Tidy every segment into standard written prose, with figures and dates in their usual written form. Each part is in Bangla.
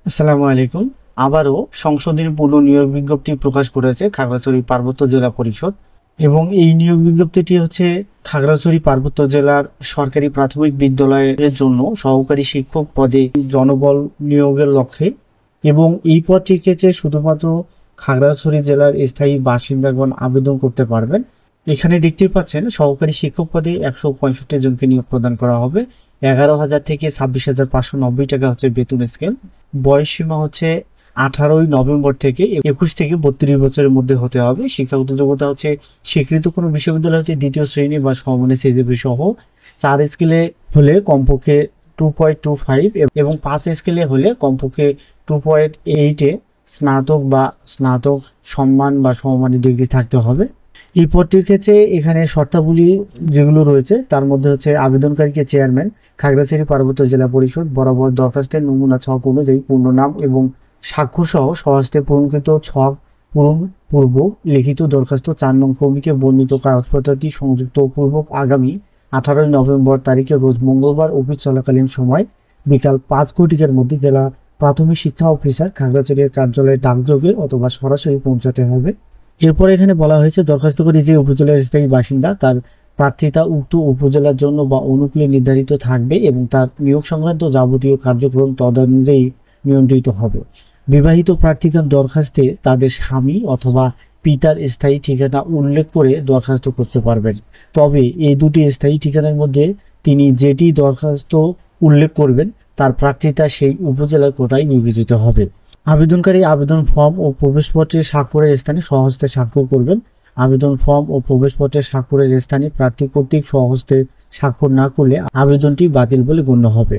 আসসালামু আলাইকুম। আবারও সংশোধনী পূর্ণ নিয়োগ বিজ্ঞপ্তি প্রকাশ করেছে খাগড়াছড়ি পার্বত্য জেলা পরিষদ এবং এই নিয়োগ বিজ্ঞপ্তিটি হচ্ছে খাগড়াছড়ি পার্বত্য জেলার সরকারি প্রাথমিক বিদ্যালয়ের জন্য সহকারী শিক্ষক পদে জনবল নিয়োগের লক্ষ্যে এবং এই পদটির ক্ষেত্রে শুধুমাত্র খাগড়াছড়ি জেলার স্থায়ী বাসিন্দাগণ আবেদন করতে পারবেন। এখানে দেখতেই পাচ্ছেন সহকারী শিক্ষক পদে 165 জনকে নিয়োগ প্রদান করা হবে। 11,000 থেকে 26,590 টাকা হচ্ছে বেতন স্কেল। বয়স সীমা হচ্ছে 18 নভেম্বর থেকে 21 থেকে 32 বছরের মধ্যে হতে হবে। শিক্ষাগত যোগ্যতা হচ্ছে স্বীকৃত কোনো বিশ্ববিদ্যালয় হতে দ্বিতীয় শ্রেণী বা সমমানের সিজিপি সহ 4 স্কেলে হলে কমপক্ষে 2.25 এবং 5 স্কেলে হলে কমপক্ষে 2.8 স্নাতক বা স্নাতক সম্মান বা সমমানের ডিগ্রি থাকতে হবে। এই পদটির ক্ষেত্রে এখানে শর্তাবলী যেগুলো রয়েছে তার মধ্যে হচ্ছে আবেদনকারীকে চেয়ারম্যান খাগড়াছড়ি পার্বত্য জেলা পরিষদ বরাবর দরখাস্তের নমুনা ছক অনুযায়ী পূর্ণ নাম এবং স্বাক্ষর সহ স্বহস্তে পূরণকৃত ছক পূরণ পূর্বক লিখিত দরখাস্ত 4 নং ক্রমিকে বর্ণিত কাগজপত্রটি সংযুক্ত পূর্বক আগামী 18 নভেম্বর তারিখে রোজ মঙ্গলবার অফিস চলাকালীন সময় বিকাল 5 ঘটিকার মধ্যে জেলা প্রাথমিক শিক্ষা অফিসার খাগড়াছড়ির কার্যালয়ে ডাকযোগে অথবা সরাসরি পৌঁছাতে হবে। এরপর এখানে বলা হয়েছে দরখাস্তকারী যে উপজেলার স্থায়ী বাসিন্দা তার প্রার্থিতা উক্ত উপজেলার জন্য বা অনুকূলে নির্ধারিত থাকবে এবং তার নিয়োগ সংক্রান্ত যাবতীয় কার্যক্রম তদনুযায়ী নিয়ন্ত্রিত হবে। বিবাহিত প্রার্থীগণ দরখাস্তে তাদের স্বামী অথবা পিতার স্থায়ী ঠিকানা উল্লেখ করে দরখাস্ত করতে পারবেন। তবে এই দুটি স্থায়ী ঠিকানার মধ্যে তিনি যেটি দরখাস্ত উল্লেখ করবেন তার প্রার্থিতা সেই উপজেলার কোটায় নিয়োজিত হবে। আবেদনকারী আবেদন ফর্ম ও প্রবেশপত্রের স্বাক্ষরের স্থানে স্বহস্তে স্বাক্ষর করবেন। আবেদন ফর্ম ও প্রবেশপত্রের স্বাক্ষরের স্থানে প্রার্থী কর্তৃক স্বহস্তে স্বাক্ষর না করলে আবেদনটি বাতিল বলে গণ্য হবে।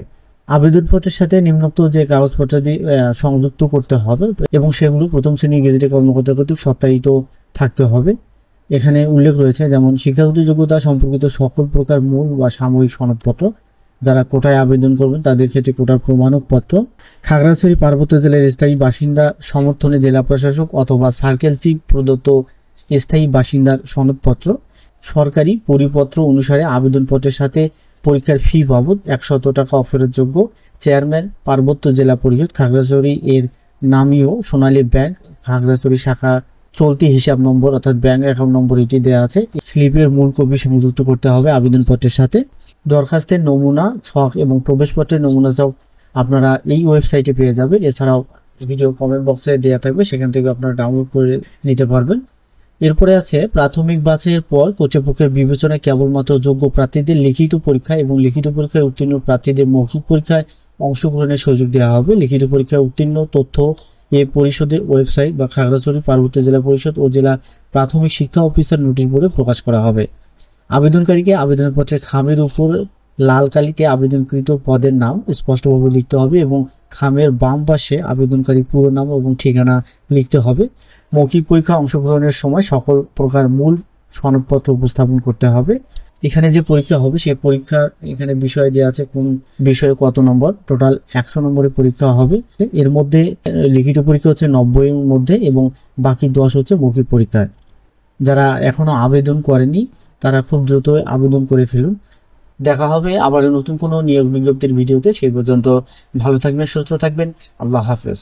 আবেদনপত্রের সাথে নিম্নোক্ত যে কাগজপত্রটি সংযুক্ত করতে হবে এবং সেগুলো প্রথম শ্রেণীর গেজেটেড কর্মকর্তা কর্তৃক সত্যায়িত থাকতে হবে। এখানে উল্লেখ রয়েছে যেমন শিক্ষাগত যোগ্যতা সম্পর্কিত সকল প্রকার মূল বা সাময়িক সনদপত্র, যারা কোটায় আবেদন করবেন তাদের ক্ষেত্রে কোটার প্রমাণপত্র, খাগড়াছড়ি পার্বত্য জেলার স্থায়ী বাসিন্দা সমর্থনে জেলা প্রশাসক অথবা সার্কেল চিফ প্রদত্ত স্থায়ী বাসিন্দার সনদপত্র, সরকারি পরিপত্র অনুসারে আবেদনপত্রের সাথে পরীক্ষার ফি বাবদ 100 টাকা অফেরতযোগ্য। চেয়ারম্যান পার্বত্য জেলা পরিষদ খাগড়াছড়ি এর নামীয় সোনালী ব্যাংক খাগড়াছড়ি শাখা চলতি হিসাব নম্বর অর্থাৎ ব্যাংক অ্যাকাউন্ট নম্বর এটি দেওয়া আছে। স্লিপের মূল কপি সংযুক্ত করতে হবে আবেদনপত্রের সাথে। দরখাস্তের নমুনা ছক এবং প্রবেশপত্রের নমুনা ছক আপনারা এই ওয়েবসাইটে পেয়ে যাবেন। এছাড়াও ভিডিও কমেন্ট বক্সে দেওয়া থাকবে, সেখান থেকে আপনারা ডাউনলোড করে নিতে পারবেন। এরপরে আছে প্রাথমিক বাছাইয়ের পর কর্তৃপক্ষের বিবেচনায় কেবলমাত্র যোগ্য প্রার্থীদের লিখিত পরীক্ষা এবং লিখিত পরীক্ষায় উত্তীর্ণ প্রার্থীদের মৌখিক পরীক্ষায় অংশগ্রহণের সুযোগ দেওয়া হবে। লিখিত পরীক্ষায় উত্তীর্ণ তথ্য এ পরিষদের ওয়েবসাইট বা খাগড়াছড়ি পার্বত্য জেলা পরিষদ ও জেলা প্রাথমিক শিক্ষা অফিসার নোটিশ বোর্ডে প্রকাশ করা হবে। আবেদনকারীকে আবেদনপত্রের খামের উপর লাল কালিতে আবেদনকৃত পদের নাম স্পষ্টভাবে লিখতে হবে এবং খামের বাম পাশে আবেদনকারী পুরো নাম এবং ঠিকানা লিখতে হবে। মৌখিক পরীক্ষা অংশগ্রহণের সময় সকল প্রকার মূল সনদপত্র উপস্থাপন করতে হবে। এখানে যে পরীক্ষা হবে সেই পরীক্ষা এখানে বিষয় দেওয়া আছে, কোন বিষয়ে কত নম্বর, টোটাল 100 নম্বরের পরীক্ষা হবে। এর মধ্যে লিখিত পরীক্ষা হচ্ছে 90 এর মধ্যে এবং বাকি 10 হচ্ছে মৌখিক পরীক্ষা। যারা এখনো আবেদন করেনি তারা খুব দ্রুত আবেদন করে ফেলুন। দেখা হবে আবার নতুন কোনো নিয়োগ বিজ্ঞপ্তির ভিডিওতে। সেই পর্যন্ত ভালো থাকবেন, সুস্থ থাকবেন। আল্লাহ হাফেজ।